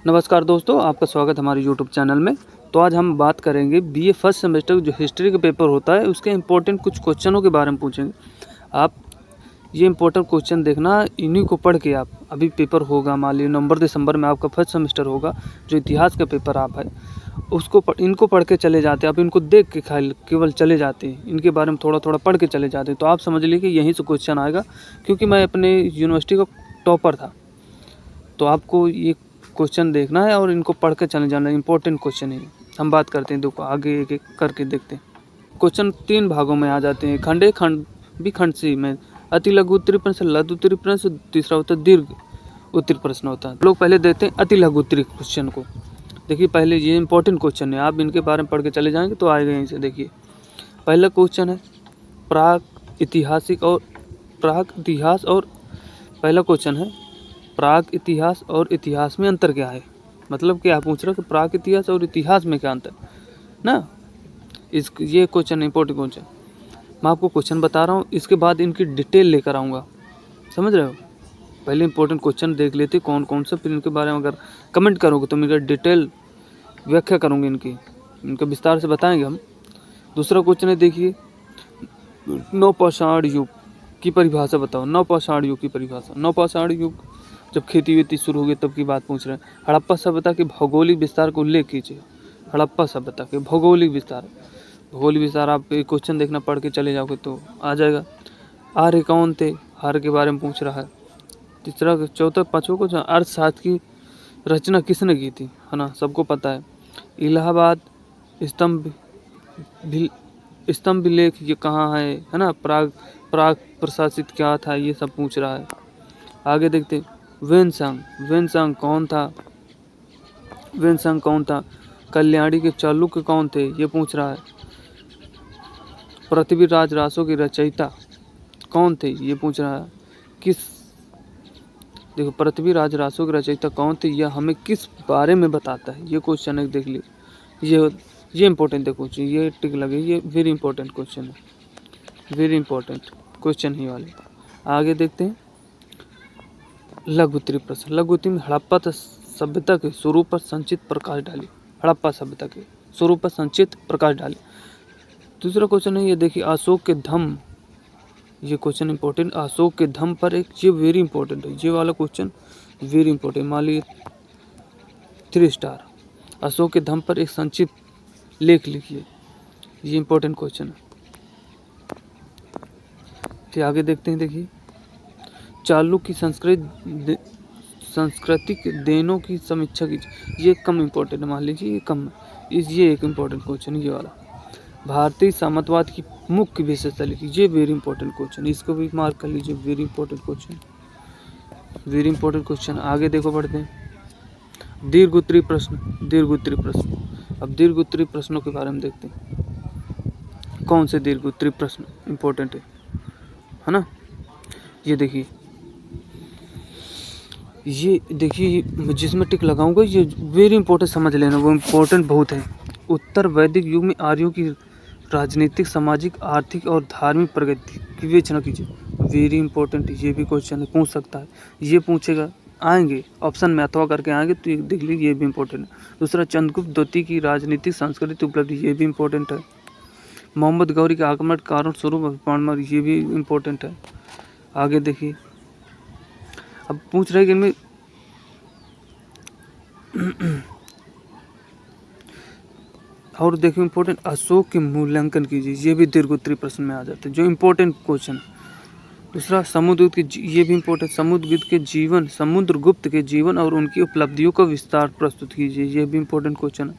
नमस्कार दोस्तों, आपका स्वागत है हमारे यूट्यूब चैनल में। तो आज हम बात करेंगे बीए फर्स्ट सेमेस्टर जो हिस्ट्री का पेपर होता है उसके इम्पोर्टेंट कुछ क्वेश्चनों के बारे में पूछेंगे। आप ये इम्पोर्टेंट क्वेश्चन देखना, इन्हीं को पढ़ के आप अभी पेपर होगा, मान लीजिए नवंबर दिसंबर में आपका फर्स्ट सेमेस्टर होगा, जो इतिहास का पेपर आप है उसको इनको पढ़ के चले जाते हैं। आप इनको देख के केवल चले जाते हैं, इनके बारे में थोड़ा थोड़ा पढ़ के चले जाते हैं, तो आप समझ लीजिए कि यहीं से क्वेश्चन आएगा। क्योंकि मैं अपने यूनिवर्सिटी का टॉपर था, तो आपको ये क्वेश्चन देखना है और इनको पढ़ के चले जाना है। इंपॉर्टेंट क्वेश्चन है। हम बात करते हैं, देखो आगे एक एक करके देखते हैं। क्वेश्चन 3 भागों में आ जाते हैं, खंड ए, खंड बी, खंड सी में। अति लघु उत्तरीय प्रश्न, लघु उत्तरीय प्रश्न, तीसरा होता है दीर्घ उत्तरीय प्रश्न होता है। लोग पहले देते हैं अति लघु उत्तरीय क्वेश्चन को। देखिए पहले ये इंपॉर्टेंट क्वेश्चन है, आप इनके बारे में पढ़ के चले जाएंगे तो आएगा यहीं से। देखिए पहला क्वेश्चन है प्राग इतिहास और पहला क्वेश्चन है प्राग इतिहास और इतिहास में अंतर क्या है। मतलब क्या पूछ रहा है कि प्राग इतिहास और इतिहास में क्या अंतर ना। ये क्वेश्चन इंपॉर्टेंट क्वेश्चन, मैं आपको क्वेश्चन बता रहा हूँ, इसके बाद इनकी डिटेल लेकर आऊँगा, समझ रहे हो। पहले इंपॉर्टेंट क्वेश्चन देख लेते कौन कौन से, फिर इनके बारे में अगर कमेंट करोगे तो मैं डिटेल व्याख्या करूँगी, इनका विस्तार से बताएंगे हम। दूसरा क्वेश्चन है, देखिए नवपाषाण युग की परिभाषा बताओ। नवपाषाण युग की परिभाषा, नवपाषाण युग जब खेती वेती शुरू हो गई तब की बात पूछ रहे हैं। हड़प्पा सभ्यता के भौगोलिक विस्तार को उल्लेख कीजिए। हड़प्पा सभ्यता के भौगोलिक विस्तार आप क्वेश्चन देखना, पढ़ के चले जाओगे तो आ जाएगा। आर्य कौन थे, आर्य के बारे में पूछ रहा है। तीसरा चौथा पाँचों को अर्थशास्त्र की रचना किसने की थी, है ना, सबको पता है। इलाहाबाद स्तंभ विलेख ये कहाँ है ना। प्राग प्रशासित क्या था, ये सब पूछ रहा है। आगे देखते वेनसांग कौन था। कल्याणी के चालुक्य कौन थे, ये पूछ रहा है। पृथ्वीराज रासो के रचयिता कौन थे, ये पूछ रहा है। देखो पृथ्वीराज रासो के रचयिता कौन थे, यह हमें किस बारे में बताता है, ये क्वेश्चन है। देख लीजिए ये इंपॉर्टेंट देखो, ये टिक लगे, ये वेरी इंपॉर्टेंट क्वेश्चन है, वेरी इंपॉर्टेंट क्वेश्चन ही वाले। आगे देखते हैं लघु उत्तरीय प्रश्न। लघु उत्तरीय में हड़प्पा सभ्यता के स्वरूप पर संचित प्रकाश डाली। हड़प्पा सभ्यता के स्वरूप पर संचित प्रकाश डाली। दूसरा क्वेश्चन है, ये देखिए अशोक के धम्म, ये क्वेश्चन इंपॉर्टेंट। अशोक के धम्म पर एक, ये वेरी इंपॉर्टेंट है, ये वाला क्वेश्चन वेरी इंपॉर्टेंट। मान लीजिए 3 स्टार। अशोक के धम्म पर एक संक्षिप्त लेख लिखिए, ये इंपॉर्टेंट क्वेश्चन है। फिर आगे देखते हैं, देखिए चालुक्य की सांस्कृतिक देनों की समीक्षा कीजिए, ये कम इंपॉर्टेंट, मान लीजिए ये कम है। ये एक इंपॉर्टेंट क्वेश्चन है, ये वाला। भारतीय सामंतवाद की मुख्य विशेषता लिखिए, ये वेरी इंपॉर्टेंट क्वेश्चन, इसको भी मार्क कर लीजिए, very important question, very important question. आगे देखो बढ़ते हैं दीर्घ उत्तरीय प्रश्न। अब दीर्घ उत्तरीय प्रश्नों के बारे में देखते हैं, कौन से दीर्घ उत्तरीय प्रश्न इंपॉर्टेंट है ना। ये देखिए जिसमें टिक लगाऊंगा ये वेरी इंपॉर्टेंट, समझ लेना, वो इम्पोर्टेंट बहुत है। उत्तर वैदिक युग में आर्यों की राजनीतिक, सामाजिक, आर्थिक और धार्मिक प्रगति की विवेचना कीजिए, वेरी इंपॉर्टेंट। ये भी क्वेश्चन है, पूछ सकता है, ये पूछेगा, आएंगे ऑप्शन में अथवा करके आएंगे तो देख लीजिए, ये भी इंपॉर्टेंट है। दूसरा चंद्रगुप्त द्वितीय की राजनीतिक सांस्कृतिक उपलब्धि, ये भी इंपॉर्टेंट है। मोहम्मद गौरी के आक्रमण कारण स्वरूप, ये भी इंपॉर्टेंट है। आगे देखिए, अब पूछ रहे कि इनमें और देखिए इंपॉर्टेंट अशोक के मूल्यांकन कीजिए, ये भी दीर्घ उत्तरीय प्रश्न में आ जाते हैं, जो इंपॉर्टेंट क्वेश्चन। दूसरा समुद्रगुप्त के, ये भी इंपॉर्टेंट, समुद्रगुप्त के जीवन और उनकी उपलब्धियों का विस्तार प्रस्तुत कीजिए, ये भी इंपॉर्टेंट क्वेश्चन है।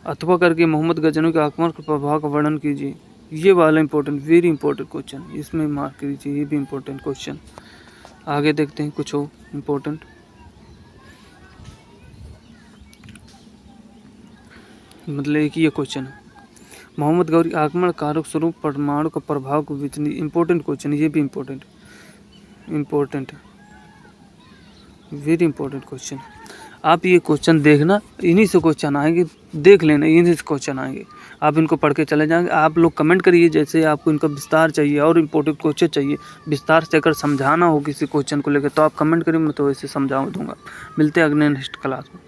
अथवा करके मोहम्मद गजनवी के आक्रमण के प्रभाव का वर्णन कीजिए, ये वाला इंपॉर्टेंट, वेरी इंपॉर्टेंट क्वेश्चन, इसमें मार्क कीजिए, ये भी इंपॉर्टेंट क्वेश्चन। आगे देखते हैं कुछ और इम्पोर्टेंट, मतलब एक ये क्वेश्चन है, मोहम्मद गौरी आक्रमण कारक स्वरूप परमाणु का प्रभाव को विचलित, इंपॉर्टेंट क्वेश्चन, ये भी इंपॉर्टेंट वेरी इंपॉर्टेंट क्वेश्चन। आप ये क्वेश्चन देखना, इन्हीं से क्वेश्चन आएंगे, देख लेना, इन्हीं से क्वेश्चन आएंगे, आप इनको पढ़ के चले जाएंगे। आप लोग कमेंट करिए जैसे आपको इनका विस्तार चाहिए और इंपॉर्टेंट क्वेश्चन चाहिए, विस्तार से अगर समझाना हो किसी क्वेश्चन को लेकर तो आप कमेंट करिए, मैं तो वैसे समझा दूंगा। मिलते हैं अगले नेक्स्ट क्लास में।